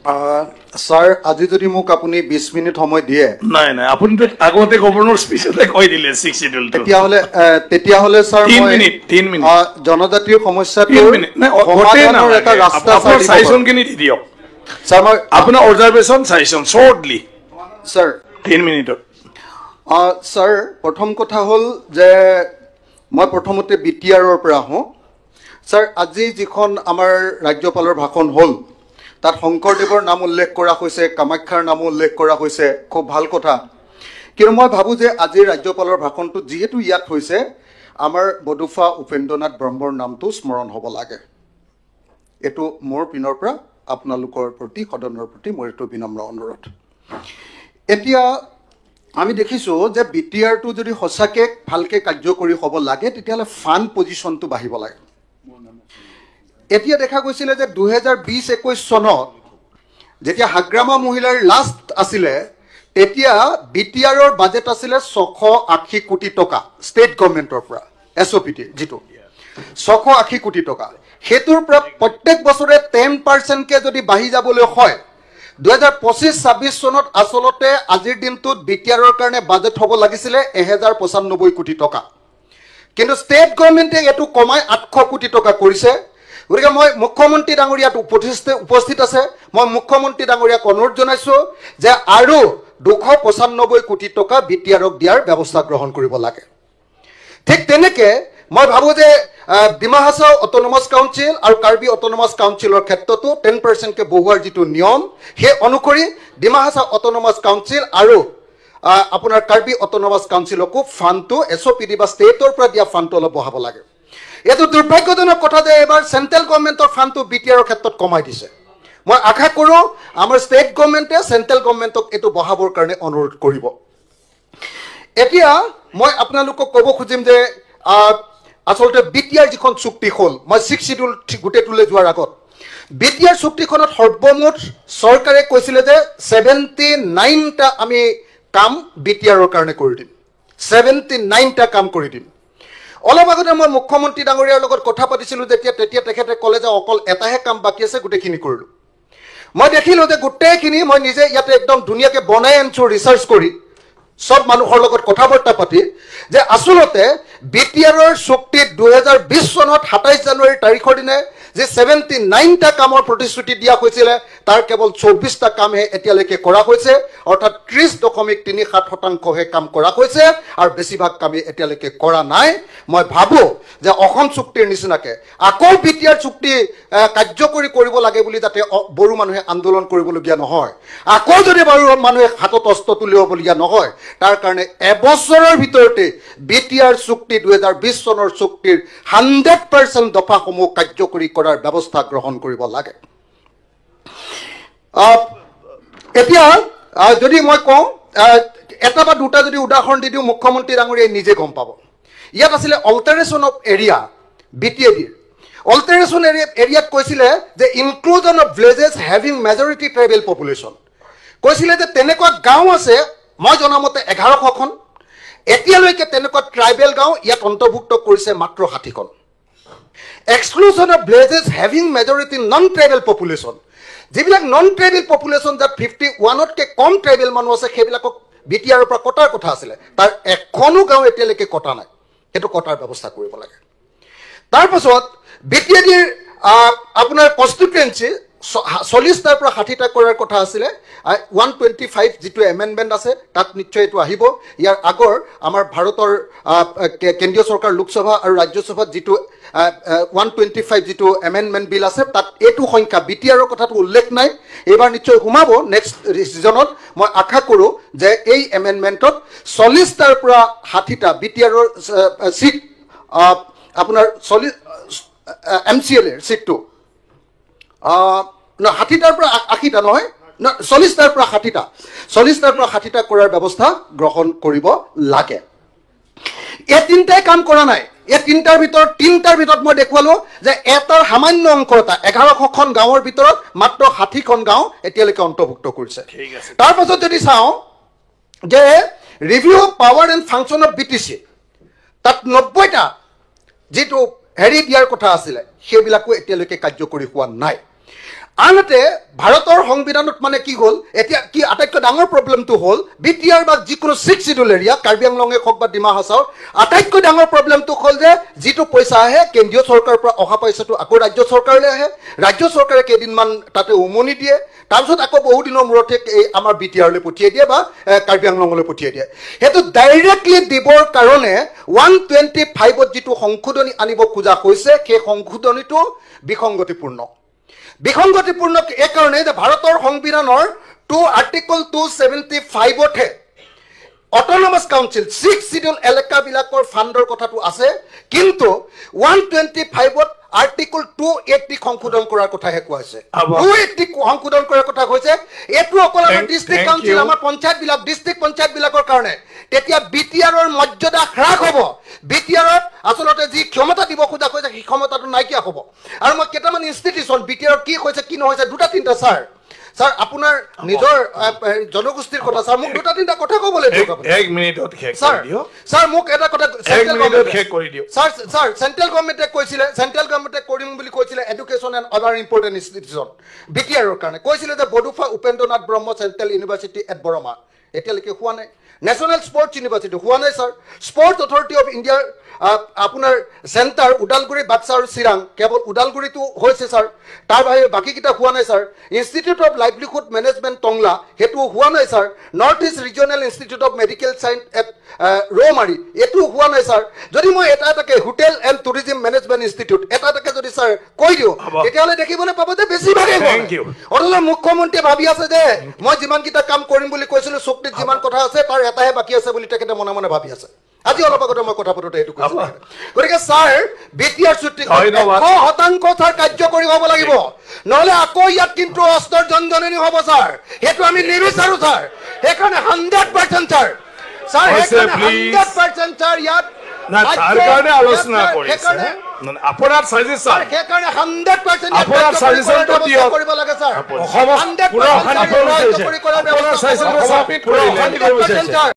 sir আজি যদি মোক আপুনি 20 মিনিট সময় দিয়ে নাই নাই আপুনি তো আগতে গভৰ্ণৰ স্পিচতে কৈ দিলে 6 শিডিউলটো তেতিয়াহলে স্যাৰ 3 মিনিট জনজাতীয় সমস্যাটো সমাধানৰ এটা ৰাস্তা চাইছন কিনি দি দিয়ক স্যাৰ মই আপোনাৰ অবজাৰভেচন চাইছন শৰ্টলি স্যাৰ 3 মিনিটত স্যাৰ প্ৰথম কথা হ'ল যে মই প্ৰথমতে বিটিআৰৰ পৰা আহোঁ স্যাৰ আজি যিখন আমাৰ ৰাজ্যপালৰ ভাষণ হ'ল তাত শংকৰদেৱৰ নাম উল্লেখ কৰা হৈছে কামাখ্যাৰ নাম উল্লেখ কৰা হৈছে খুব ভাল কথা কিন্তু মই ভাবোঁ যে আজিৰ ৰাজ্যপালৰ ভাষণটো যিহেতু ইয়াত হৈছে আমাৰ বডুফা উপেন্দ্ৰনাথ ব্ৰহ্মৰ নামটো স্মৰণ হ'ব লাগে এইটো মোৰ পিনৰ পৰা আপোনালোকৰ প্ৰতি সদনৰ প্ৰতি মোৰ এইটো বিনম্ৰ অনুৰোধ এতিয়া আমি দেখিছোঁ যে বিটিআৰটো যদি সঁচাকৈ ভালকৈ কাৰ্যকৰী হ'ব লাগে তেতিয়াহ'লে ফাণ্ড পজিশ্যনটো বাঢ়িব লাগে এতিয়া দেখা গৈছিলে যে 2020-21 চনত যেতিয়া হাগ্ৰামা মহিলাৰ লাষ্ট আছিলে তেতিয়া বিটিআৰৰ বাজেট আছিলে 680 কোটি টকা ষ্টেট গভৰ্ণমেণ্টৰ পৰা এছঅ'পিটি যিটো 680 কোটি টকা সেইটোৰ পৰা প্ৰত্যেক বছৰে 10%কে যদি বাঢ়ি যাবলৈ হয় 2025-26 চনত আচলতে আজিৰ দিনটোত বিটিআৰৰ কাৰণে বাজেট হ'ব লাগিছিলে 1095 কোটি টকা কিন্তু ষ্টেট গভৰ্ণমেণ্টে এইটো কমাই 800 কোটি টকা কৰিছে গতিকে মই মুখ্যমন্ত্ৰী ডাঙৰীয়াত উপস্থিত আছে মই মুখ্যমন্ত্ৰী ডাঙৰীয়াক অনুৰোধ জনাইছোঁ যে আৰু 295 কোটি টকা বিটিআৰক দিয়াৰ ব্যৱস্থা গ্ৰহণ কৰিব লাগে ঠিক তেনেকৈ মই ভাবোঁ যে ডিমা হাছাও অট'নমাছ কাউন্সিল আৰু কাৰ্বি অট'নমাছ কাউন্সিলৰ ক্ষেত্ৰতো 10%কে বঢ়োৱাৰ যিটো নিয়ম সেই অনুসৰি ডিমা হাছাও অট'নমাছ কাউন্সিল আৰু আপোনাৰ কাৰ্বি অট'নমাছ কাউন্সিলকো ফাণ্ডটো এছঅ'পিডি বা ষ্টেটৰ পৰা দিয়া ফাণ্ডটো অলপ বঢ়াব লাগে এইটো দুৰ্ভাগ্যজনক কথা যে এবাৰ চেণ্ট্ৰেল গভৰ্ণমেণ্টৰ ফাণ্ডটো বিটিআৰৰ ক্ষেত্ৰত কমাই দিছে মই আশা কৰোঁ আমাৰ ষ্টেট গভৰ্ণমেণ্টে চেণ্ট্ৰেল গভৰ্ণমেণ্টক এইটো বঢ়াবৰ কাৰণে অনুৰোধ কৰিব এতিয়া মই আপোনালোকক ক'ব খুজিম যে আচলতে বিটিআৰ যিখন চুক্তি হ'ল মই 6 শিডিউল গোটেইটোলৈ যোৱাৰ আগত বিটিআৰ চুক্তিখনত সৰ্বমুঠ চৰকাৰে কৈছিলে যে 79টা আমি কাম বিটিআৰৰ কাৰণে কৰি দিম 79টা কাম কৰি দিম অলপ আগতে মই মুখ্যমন্ত্ৰী ডাঙৰীয়াৰ লগত কথা পাতিছিলোঁ তেতিয়া তেখেতে ক'লে যে অকল এটাহে কাম বাকী আছে গোটেইখিনি কৰিলোঁ মই দেখিলোঁ যে গোটেইখিনি মই নিজে ইয়াতে একদম ধুনীয়াকৈ বনাই আনিছোঁ ৰিচাৰ্চ কৰি সব মানুহৰ লগত কথা বাৰ্তা পাতি যে আচলতে বিটিআৰৰ চুক্তিত 2020 চনত 27 জানুৱাৰী তাৰিখৰ দিনে যে 79টা কামৰ প্ৰতিশ্ৰুতি দিয়া হৈছিলে তাৰ কেৱল 24টা কামহে এতিয়ালৈকে কৰা হৈছে অৰ্থাৎ 30.37% কাম কৰা হৈছে আৰু বেছিভাগ কামেই এতিয়ালৈকে কৰা নাই মই ভাবোঁ যে অসম চুক্তিৰ নিচিনাকৈ আকৌ বিটিআৰ চুক্তি কাৰ্যকৰী কৰিব লাগে বুলি যাতে বড়ো মানুহে আন্দোলন কৰিবলগীয়া নহয় আকৌ যদি বড়ো মানুহে হাতত অস্ত্ৰ তুলিবলগীয়া নহয় তাৰ কাৰণে এবছৰৰ ভিতৰতে বিটিআৰ চুক্তি 2020 চনৰ চুক্তিৰ 100% দফাসমূহ কাৰ্যকৰী কৰাৰ ব্যৱস্থা গ্ৰহণ কৰিব লাগে এতিয়া যদি মই কওঁ এটা বা দুটা যদি উদাহৰণ দি দিওঁ মুখ্যমন্ত্ৰী ডাঙৰীয়াই নিজে গম পাব ইয়াত আছিলে অল্টাৰেশ্যন অফ এৰিয়া বিটিএডিৰ অল্টাৰেশ্যন এৰিয়াত কৈছিলে যে inclusion of villages having majority tribal population কৈছিলে যে তেনেকুৱা গাঁও আছে মই জনামতে 1100খন এতিয়ালৈকে তেনেকুৱা ট্ৰাইবেল গাঁও ইয়াত অন্তৰ্ভুক্ত কৰিছে মাত্ৰ 60খন exclusion of villages having majority non tribal population যিবিলাক নন ট্ৰাইবেল পপুলেশ্যন যাত 51তকৈ কম ট্ৰাইবেল মানুহ আছে সেইবিলাকক বিটিআৰৰ পৰা কটাৰ কথা আছিলে তাৰ এখনো গাঁও এতিয়ালৈকে কটা নাই সেইটো কটাৰ ব্যৱস্থা কৰিব লাগে তাৰপাছত বিটিএডিৰ আপোনাৰ কনষ্টিটুৱেঞ্চি 40টাৰ পৰা 60টা কৰাৰ কথা আছিলে 125 যিটো এমেণ্ডমেণ্ট আছে তাত নিশ্চয় এইটো আহিব ইয়াৰ আগৰ আমাৰ ভাৰতৰ কেন্দ্ৰীয় চৰকাৰ লোকসভা আৰু ৰাজ্যসভাত যিটো 125 যিটো এমেণ্ডমেণ্ট বিল আছে তাত এইটো সংখ্যা বিটিআৰৰ কথাটো উল্লেখ নাই এইবাৰ নিশ্চয় সোমাব নেক্সট ছিজনত মই আশা কৰোঁ যে এই এমেণ্ডমেণ্টত 40টাৰ পৰা 60টা বিটিআৰৰ চিট আপোনাৰ 40 চিটটো 60টাৰ পৰা 80টা নহয় 40টাৰ পৰা 60টা কৰাৰ ব্যৱস্থা গ্ৰহণ কৰিব লাগে এই তিনিটাই কাম কৰা নাই এই তিনিটাৰ ভিতৰত মই দেখুৱালোঁ যে এটাৰ সামান্য অংশ এটা 1100খন গাঁৱৰ ভিতৰত মাত্ৰ 60খন গাঁও এতিয়ালৈকে অন্তৰ্ভুক্ত কৰিছে তাৰপাছত যদি চাওঁ যে review of power and function of BTC তাত 90টা যিটো হেৰি দিয়াৰ কথা আছিলে সেইবিলাকো এতিয়ালৈকে কাৰ্যকৰী হোৱা নাই আনহাতে ভাৰতৰ সংবিধানত মানে কি হ'ল এতিয়া কি আটাইতকৈ ডাঙৰ প্ৰব্লেমটো হ'ল বিটিআৰ বা যিকোনো 6 শিডিউল এৰিয়া কাৰ্বি আংলঙে হওক বা ডিমা হাছাও আটাইতকৈ ডাঙৰ প্ৰব্লেমটো হ'ল যে যিটো পইচা আহে কেন্দ্ৰীয় চৰকাৰৰ পৰা অহা পইচাটো আকৌ ৰাজ্য চৰকাৰলৈ আহে ৰাজ্য চৰকাৰে কেইদিনমান তাতে উমনি দিয়ে তাৰপিছত আকৌ বহুদিনৰ মূৰতে এই আমাৰ বিটিআৰলৈ পঠিয়াই দিয়ে বা কাৰ্বি আংলঙলৈ পঠিয়াই দিয়ে সেইটো ডাইৰেক্টলি দিবৰ কাৰণে 125ত যিটো সংশোধনী আনিব খোজা হৈছে সেই সংশোধনীটো বিসংগতিপূৰ্ণ বিসংগতিপূৰ্ণ এই কাৰণে যে ভাৰতৰ সংবিধানৰ আৰ্টিকল 275তে অটোনমাস কাউন্সিল 6 শিডিউল এলেকাবিলাকৰ ফাণ্ডৰ কথাটো আছে কিন্তু 125ত আৰ্টিকল 280 সংশোধন কৰাৰ কথাহে কোৱা হৈছে 280 সংশোধন কৰাৰ কথা কৈছে এটো অকল আমাৰ ডিস্ট্ৰিক্ট কাউন্সিল আমাৰ পঞ্চায়তবিলাক ডিস্ট্ৰিক্ট পঞ্চায়তবিলাকৰ কাৰণে তেতিয়া বিটিআৰৰ মৰ্যাদা হ্ৰাস হ'ব বিটিআৰত আসলতে যি ক্ষমতা দিব খোজা কৈছে সেই ক্ষমতাটো নাইকিয়া হ'ব আৰু মই কেইটামান ইনষ্টিটিউচন বিটিআৰ কি হৈছে কি নহৈছে দুটা তিনিটা স্যাৰ আপোনাৰ নিজৰ জনগোষ্ঠীৰ কথা স্যাৰ মোক দুটা তিনিটা কথা ক'বলৈ দিয়ক এক মিনিটত শেষ স্যাৰ কৰি দিও স্যাৰ মোক এটা কথা এক মিনিটত শেষ কৰি দিও স্যাৰ চেন্ট্ৰেল গভৰ্ণমেণ্টে কৈছিলে চেন্ট্ৰেল গভৰ্ণমেণ্টে কৰিম বুলি কৈছিলে education and other important institution বিটিআৰৰ কাৰণে কৈছিলে যে বডুফা উপেন্দ্ৰনাথ ব্ৰহ্ম চেন্ট্ৰেল ইউনিভাৰ্চিটি এট বৰমা এতিয়ালৈকে হোৱা নাই নেশ্যনেল স্পৰ্টছ ইউনিভাৰ্চিটি হোৱা নাই স্যাৰ স্পৰ্টছ অথৰিটি অফ ইণ্ডিয়াৰ আপোনাৰ চেণ্টাৰ ওদালগুৰি বাক্সা আৰু চিৰাং কেৱল ওদালগুৰিটো হৈছে স্যাৰ তাৰ বাহিৰে বাকীকেইটা হোৱা নাই sir institute of livelihood management Tangla সেইটো হোৱা নাই sir north east regional institute of medical science at ৰৌমাৰী এইটো হোৱা নাই স্যাৰ যদি মই এটা এটাকে hotel and tourism management institute এটা এটাকে যদি স্যাৰ কৈ দিওঁ তেতিয়াহ'লে দেখিবলৈ পাব যে বেছিভাগেই অথচ মুখ্যমন্ত্ৰীয়ে ভাবি আছে যে মই যিমানকেইটা কাম কৰিম বুলি কৈছিলোঁ চুক্তিত যিমান কথা আছে তাৰ এটাহে বাকী আছে বুলি তেখেতে মনে মনে ভাবি আছে আজি অলপ আগতে মই কথা পাতোতে এইটো কৈছোঁ গতিকে স্যাৰ বিটিআৰ চুক্তি 100% স্যাৰ কাৰ্যকৰী হ'ব লাগিব নহ'লে আকৌ ইয়াত কিন্তু অস্ত্ৰৰ জনজননী হ'ব স্যাৰ সেইটো আমি নিবিচাৰোঁ স্যাৰ সেইকাৰণে 100% স্যাৰ 100% স্যাৰ ইয়াত না তাৰ কাৰণে আলোচনা কৰিছে আপোনাৰ সাজেশন সেইকাৰণে 100% আপোনাৰ সাজেশনটো দিয়ক কৰিব লাগে স্যাৰ অসমত পুৰা 100% কৰি কৰাৰ ব্যৱস্থা সাজেশন চাবমিট কৰিলে